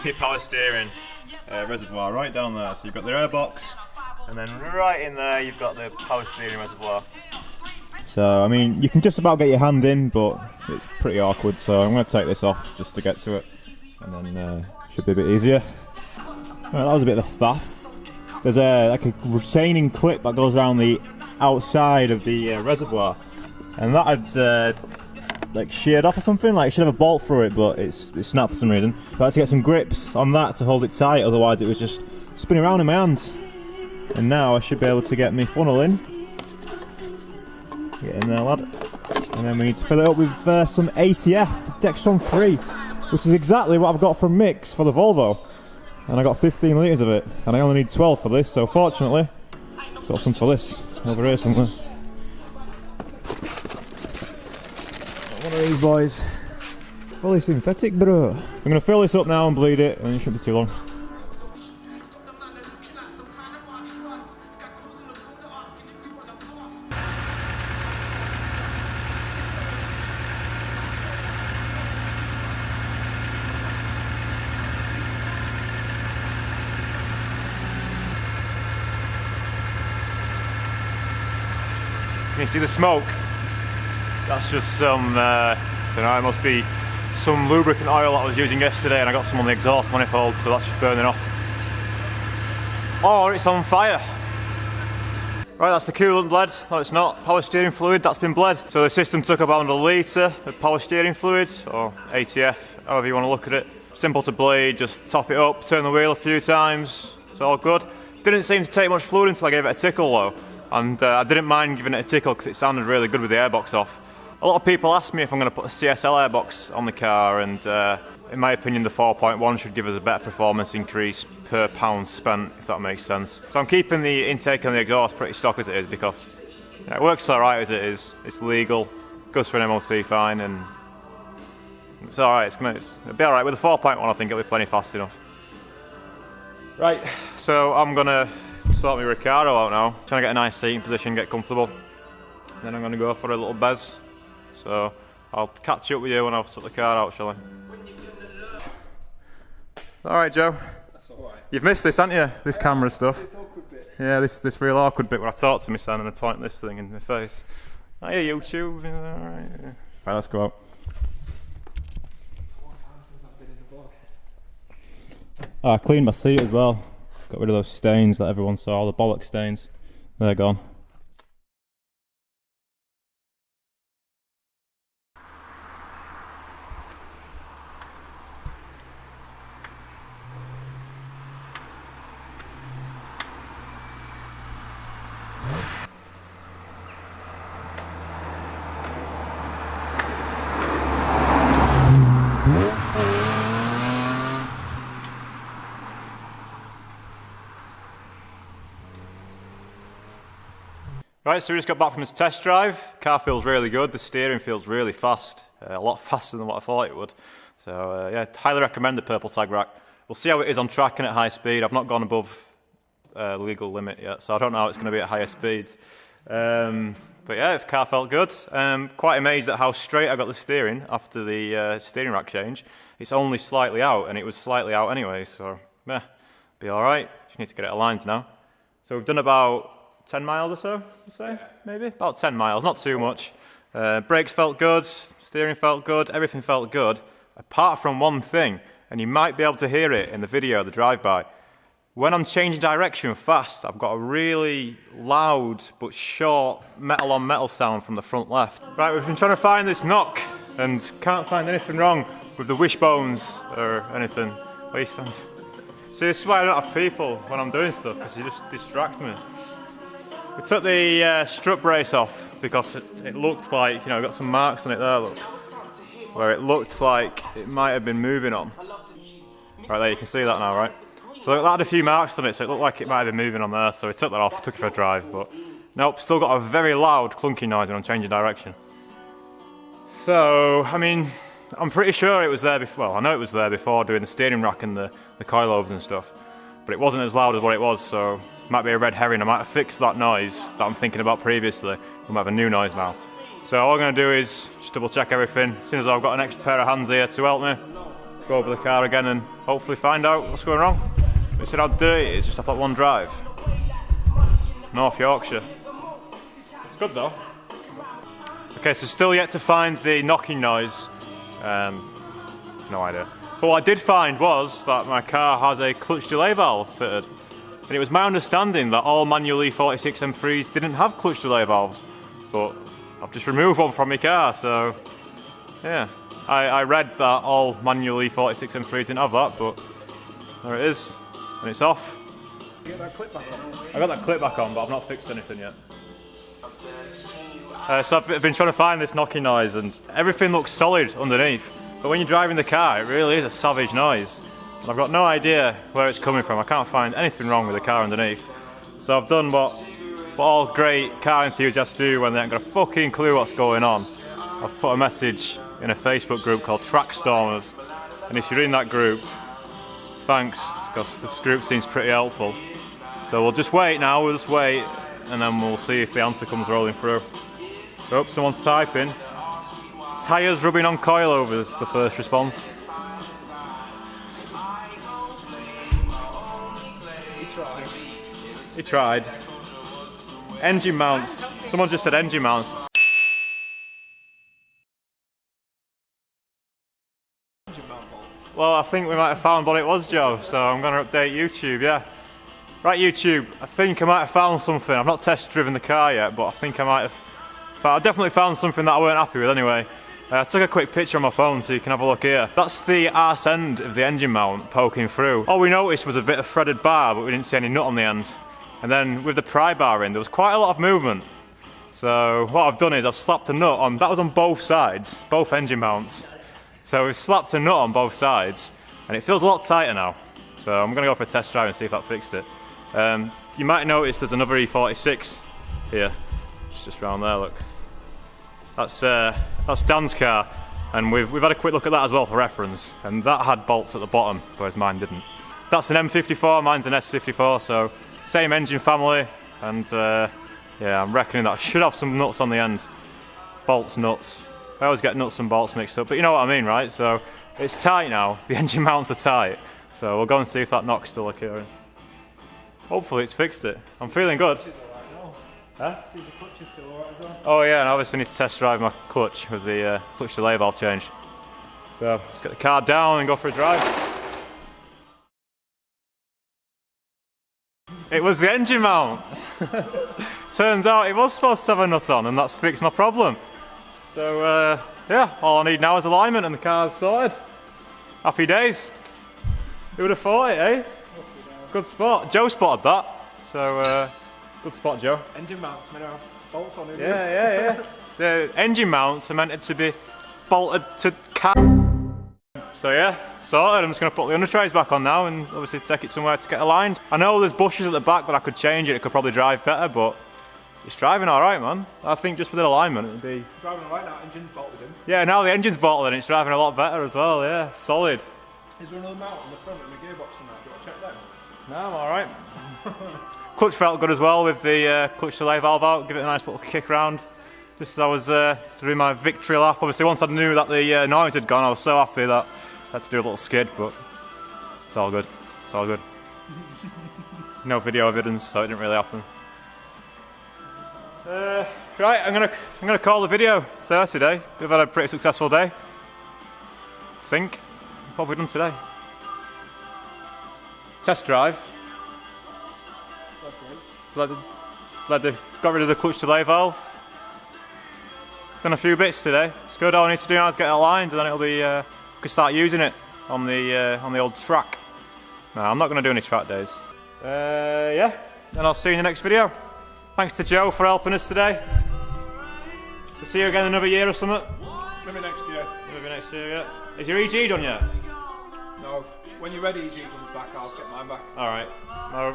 the power steering reservoir right down there. So you've got the airbox, and then right in there you've got the power steering reservoir. So I mean, you can just about get your hand in, but it's pretty awkward. So I'm going to take this off just to get to it, and then should be a bit easier. Right, that was a bit of a faff. There's like a retaining clip that goes around the outside of the reservoir, and that had like sheared off or something. Like it should have a bolt through it, but it's snapped for some reason. So I had to get some grips on that to hold it tight, otherwise it was just spinning around in my hand. And now I should be able to get my funnel in. Get in there, lad. And then we need to fill it up with some ATF Dextron 3, which is exactly what I've got from Mix for the Volvo. And I got 15 litres of it, and I only need 12 for this, so fortunately, got some for this over here somewhere. One of these boys. Fully synthetic, bro. I'm going to fill this up now and bleed it, and it shouldn't be too long. Can you see the smoke? That's just some, I don't know, it must be some lubricant oil that I was using yesterday, and I got some on the exhaust manifold, so that's just burning off. Or it's on fire. Right, that's the coolant bled. No, it's not. Power steering fluid, that's been bled. So the system took about a litre of power steering fluid, or ATF, however you want to look at it. Simple to bleed, just top it up, turn the wheel a few times, it's all good. Didn't seem to take much fluid until I gave it a tickle though. And I didn't mind giving it a tickle because it sounded really good with the airbox off. A lot of people ask me if I'm going to put a CSL airbox on the car, and in my opinion the 4.1 should give us a better performance increase per pound spent, if that makes sense. So I'm keeping the intake and the exhaust pretty stock as it is, because it works alright as it is. It's legal, goes for an MOT fine, and it's alright. It'll be alright. With the 4.1 I think it'll be plenty fast enough. Right, so I'm going to sort my Recaro out now, trying to get a nice seating position, get comfortable. Then I'm going to go for a little bez. So I'll catch up with you when I've took the car out, shall I? Alright Joe. That's alright. You've missed this, haven't you? This camera stuff. This awkward bit. Yeah, this real awkward bit where I talk to my son and I point this thing in my face. Oh yeah, YouTube. Alright, yeah. Right, let's go out. Oh, I cleaned my seat as well. Got rid of those stains that everyone saw, the bollock stains. They're gone. Right, so we just got back from this test drive. Car feels really good, the steering feels really fast, a lot faster than what I thought it would. So yeah, highly recommend the purple tag rack. We'll see how it is on track and at high speed. I've not gone above legal limit yet, so I don't know how it's going to be at higher speed. But yeah, the car felt good. Quite amazed at how straight I got the steering after the steering rack change. It's only slightly out, and it was slightly out anyway, so yeah, be alright. Just need to get it aligned now. So we've done about 10 miles or so, I'd say, yeah. Maybe? About 10 miles, not too much. Brakes felt good, steering felt good, everything felt good, apart from one thing, and you might be able to hear it in the video, the drive-by. When I'm changing direction fast, I've got a really loud but short metal-on-metal sound from the front left. Right, we've been trying to find this knock, and can't find anything wrong with the wishbones or anything. Where you stand? See, this is why I don't have people when I'm doing stuff, because you just distract me. We took the strut brace off because it looked like, you know, got some marks on it there, look. Where it looked like it might have been moving on. Right there, you can see that now, right? So that had a few marks on it, so it looked like it might have been moving on there, so we took that off, took it for a drive, but nope, still got a very loud clunky noise when I'm changing direction. So, I mean, I'm pretty sure it was there before, well, I know it was there before doing the steering rack and the coilovers and stuff, but it wasn't as loud as what it was, so might be a red herring. I might have fixed that noise that I'm thinking about previously. We might have a new noise now. So all I'm going to do is just double check everything. As soon as I've got an extra pair of hands here to help me, go over the car again and hopefully find out what's going wrong. We said how dirty it is just off that one drive. North Yorkshire. It's good though. Okay, so still yet to find the knocking noise. No idea. But what I did find was that my car has a clutch delay valve fitted. And it was my understanding that all manual E46 M3s didn't have clutch delay valves. But I've just removed one from my car, so yeah. I read that all manual E46 M3s didn't have that, but there it is. And it's off. You get that clip back on? I got that clip back on, but I've not fixed anything yet. So I've been trying to find this knocking noise, and everything looks solid underneath. But when you're driving the car, it really is a savage noise. And I've got no idea where it's coming from. I can't find anything wrong with the car underneath. So I've done what all great car enthusiasts do when they ain't got a fucking clue what's going on. I've put a message in a Facebook group called Track Stormers. And if you're in that group, thanks, because this group seems pretty helpful. So we'll just wait now, we'll just wait, and then we'll see if the answer comes rolling through. Oh, someone's typing. Tyres rubbing on coilovers, the first response. He tried. Engine mounts. Someone just said engine mounts. Well, I think we might have found what it was, Joe, so I'm going to update YouTube, yeah. Right, YouTube, I think I might have found something. I've not test driven the car yet, but I think I might have I definitely found something that I weren't happy with anyway. I took a quick picture on my phone so you can have a look here. That's the arse end of the engine mount poking through. All we noticed was a bit of threaded bar, but we didn't see any nut on the end. And then with the pry bar in, there was quite a lot of movement. So what I've done is I've slapped a nut on, that was on both sides, both engine mounts. So we've slapped a nut on both sides, and it feels a lot tighter now. So I'm going to go for a test drive and see if that fixed it. You might notice there's another E46 here. It's just round there, look. That's Dan's car, and we've had a quick look at that as well for reference, and that had bolts at the bottom, whereas mine didn't. That's an M54, mine's an S54, so same engine family, and yeah, I'm reckoning that I should have some nuts on the end. Bolts, nuts. I always get nuts and bolts mixed up, but you know what I mean, right? So it's tight now, the engine mounts are tight, so we'll go and see if that knock's still occurring. Hopefully it's fixed it. I'm feeling good. Huh? See if the clutch is still alright as well. Oh yeah, and I obviously need to test drive my clutch with the clutch delay valve change. So let's get the car down and go for a drive. It was the engine mount. Turns out it was supposed to have a nut on, and that's fixed my problem. So yeah, all I need now is alignment and the car's sorted. Happy days. Who would have thought it, eh? Good spot. Joe spotted that. So good spot, Joe. Engine mounts meant to have bolts on it. Yeah. The engine mounts are meant to be bolted to car. So yeah, sorted. I'm just going to put the under trays back on now and obviously take it somewhere to get aligned. I know there's bushes at the back that I could change it. It could probably drive better, but it's driving all right, man. I think just with the alignment, it'd be Driving all right now. Engine's bolted in. Yeah, now the engine's bolted in. It's driving a lot better as well. Yeah, solid. Is there another mount on the front and the gearbox on that? Do you want to check them? No, I'm all right. Clutch felt good as well with the clutch delay valve out. Give it a nice little kick around. Just as I was doing my victory lap. Obviously, once I knew that the noise had gone, I was so happy that I had to do a little skid, but it's all good. It's all good. No video evidence, so it didn't really happen. Right, I'm gonna call the video there today. We've had a pretty successful day. I think. What have we done today? Test drive. Got rid of the clutch delay valve. Done a few bits today. It's good. All I need to do now is get it aligned, and then it'll be we can start using it on the old track. No, I'm not going to do any track days. Yeah, and I'll see you in the next video. Thanks to Joe for helping us today. We'll see you again in another year or something. Maybe next year. Maybe next year, yeah. Is your EG done yet? No. When your red EG comes back, I'll get mine back. Alright.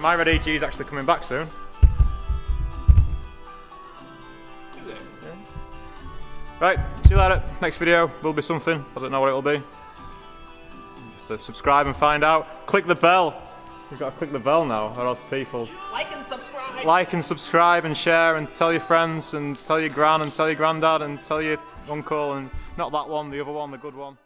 My red EG is actually coming back soon. Is it? Yeah. Right, see you later. Next video will be something. I don't know what it'll be. Just to subscribe and find out. Click the bell. You've got to click the bell now, or else people... Like and subscribe! Like and subscribe and share and tell your friends and tell your gran and tell your granddad and tell your uncle and... Not that one, the other one, the good one.